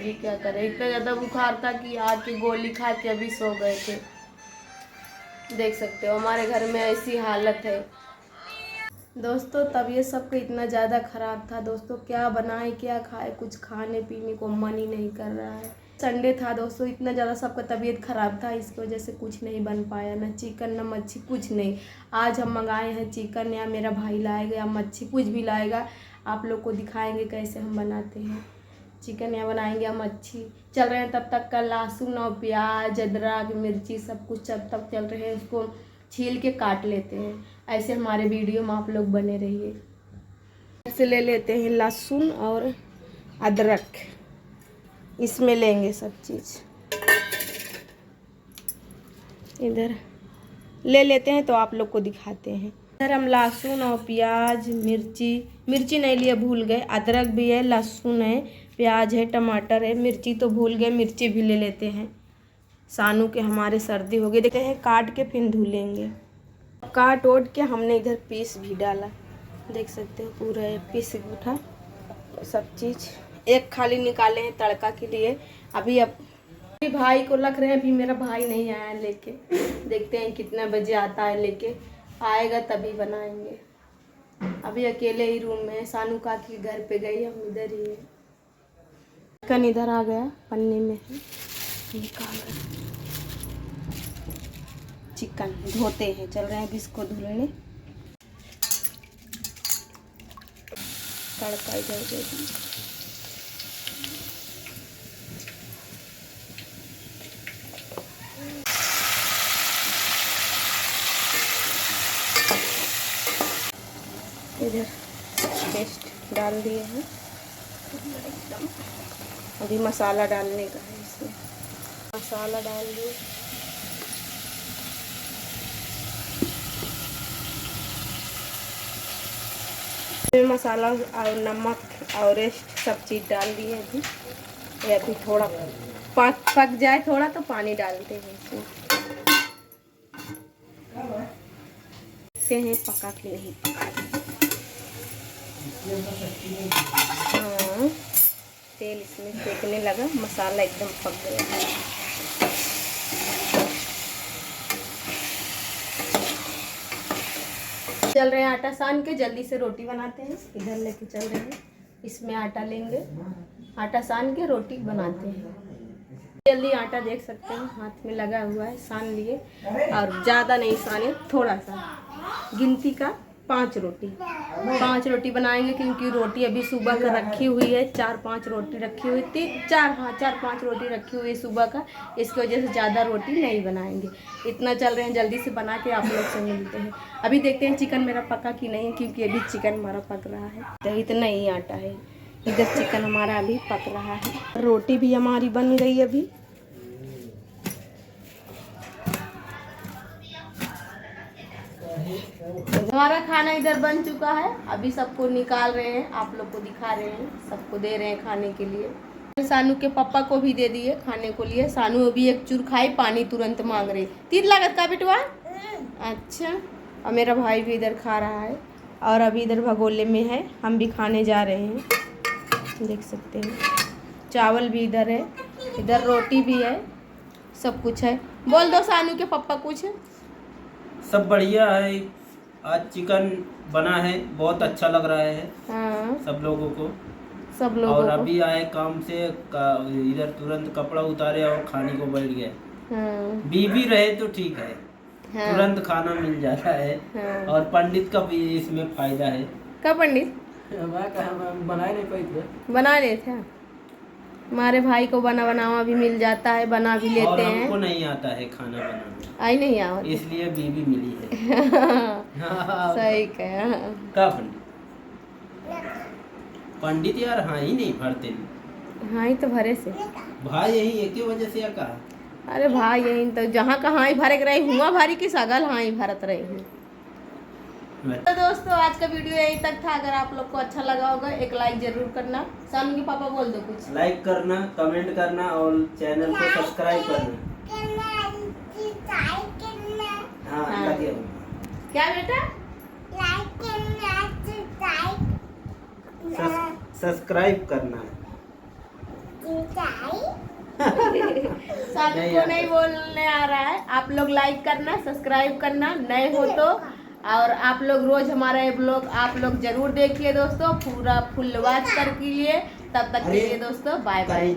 अभी क्या करें, इतना ज़्यादा बुखार था कि आके गोली खा के अभी सो गए थे। देख सकते हो हमारे घर में ऐसी हालत है दोस्तों। तबीयत सबका इतना ज़्यादा ख़राब था दोस्तों, क्या बनाए क्या खाए, कुछ खाने पीने को मन ही नहीं कर रहा है। संडे था दोस्तों, इतना ज़्यादा सबका तबीयत ख़राब था, इसकी वजह से कुछ नहीं बन पाया, ना चिकन ना मच्छी कुछ नहीं। आज हम मंगाए हैं चिकन, या मेरा भाई लाएगा या मच्छी कुछ भी लाएगा, आप लोग को दिखाएंगे कैसे हम बनाते हैं चिकन, या बनाएंगे या मच्छी। चल रहे हैं तब तक का लहसुन और प्याज अदरक मिर्ची सब कुछ जब तक चल रहे हैं उसको छील के काट लेते हैं। ऐसे हमारे वीडियो में आप लोग बने रहिए। ऐसे ले लेते हैं लहसुन और अदरक, इसमें लेंगे सब चीज़, इधर ले लेते हैं तो आप लोग को दिखाते हैं। इधर हम लहसुन और प्याज मिर्ची नहीं लिए, भूल गए, अदरक भी है, लहसुन है, प्याज है, टमाटर है, मिर्ची तो भूल गए, मिर्ची भी ले लेते हैं। सानू के हमारे सर्दी हो गई, देखते हैं काट के फिर धुल लेंगे। काट ओट के हमने इधर पीस भी डाला, देख सकते हो पूरा पीस उठा सब चीज़। एक खाली निकाले हैं तड़का के लिए। अभी भाई को रख रहे हैं, अभी मेरा भाई नहीं आया लेके, देखते हैं कितने बजे आता है लेके, आएगा तभी बनाएंगे। अभी अकेले ही रूम में, सानू काकी के घर पे गई, हम इधर ही है। चिकन इधर आ गया, पन्नी में है, निकाल रहे चिकन, धोते हैं, चल रहे हैं अभी इसको धुलने। तड़का इधर दे दी, इधर पेस्ट डाल दिए हैं एकदम। अभी मसाला डालने का है, इसमें मसाला डाल दिए, मसाला और नमक और रेस्ट सब चीज़ डाल दिए अभी। ये अभी थोड़ा पक जाए थोड़ा तो पानी डालते हैं इसमें, देखते हैं पका के नहीं पका। हाँ, तेल इसमें फेंकने लगा, मसाला एकदम पक गया। चल रहे हैं आटा सान के, जल्दी से रोटी बनाते हैं। इधर लेके चल रहे हैं, इसमें आटा लेंगे, आटा सान के रोटी बनाते हैं। जल्दी आटा देख सकते हैं हाथ में लगा हुआ है, सान लिए, और ज़्यादा नहीं साने, थोड़ा सा, गिनती का 5 रोटी बनाएंगे, क्योंकि रोटी अभी सुबह का रखी हुई है, 4-5 रोटी रखी हुई थी, 4-5 रोटी रखी हुई है सुबह का, इसकी वजह से ज़्यादा रोटी नहीं बनाएंगे। इतना चल रहे हैं, जल्दी से बना के आप लोग से मिलते हैं। अभी देखते हैं चिकन मेरा पका कि नहीं, क्योंकि अभी चिकन हमारा पक रहा है, तो इतना ही आटा है। इधर चिकन हमारा अभी पक रहा है, रोटी भी हमारी बन गई अभी। हमारा खाना इधर बन चुका है, अभी सबको निकाल रहे हैं, आप लोग को दिखा रहे हैं, सबको दे रहे हैं खाने के लिए। सानू के पापा को भी दे दिए खाने को लिए। सानू अभी एक चूर खाई, पानी तुरंत मांग रही। 3 लागत का बिटवा, अच्छा। और मेरा भाई भी इधर खा रहा है, और अभी इधर भगोले में है, हम भी खाने जा रहे हैं, देख सकते हैं। चावल भी इधर है, इधर रोटी भी है, सब कुछ है। बोल दो सानू के पापा कुछ। सब बढ़िया है, आज चिकन बना है, बहुत अच्छा लग रहा है। हाँ, सब लोगों को और अभी आए काम से, इधर तुरंत कपड़ा उतारे और खाने को बैठ गए। हाँ, बीवी रहे तो ठीक है, हाँ, तुरंत खाना मिल जाता है। हाँ। और पंडित का भी इसमें फायदा है। कब पंडित बना नहीं पाई थे, बना रहे थे, हमारे भाई को बनावा भी मिल जाता है, बना भी लेते और हैं। हमको नहीं आता है खाना बनाना, आई नहीं आओ, इसलिए बीवी मिली है। सही कहा। का पंडित यार हाँ ही नहीं भरते, हाँ ही तो भरे से भाई यही एक ही वजह से कहा। अरे भाई यही तो, जहाँ का हाँ ही भरे के रही हुआ भारी की सगल हाँ ही भरत रही हूँ। तो दोस्तों आज का वीडियो यही तक था, अगर आप लोग को अच्छा लगा होगा एक लाइक जरूर करना। सानू के पापा बोल दो कुछ। लाइक करना, कमेंट करना और चैनल को सब्सक्राइब करना। हाँ, लगे हो। क्या बेटा? सब्सक्राइब करना। सानू को नहीं बोलने आ रहा है। आप लोग लाइक करना, सब्सक्राइब करना, नए हो तो, और आप लोग रोज हमारा ये ब्लॉग आप लोग जरूर देखिए दोस्तों, पूरा फुल वॉच कर के लिए। तब तक के लिए दोस्तों बाय बाय।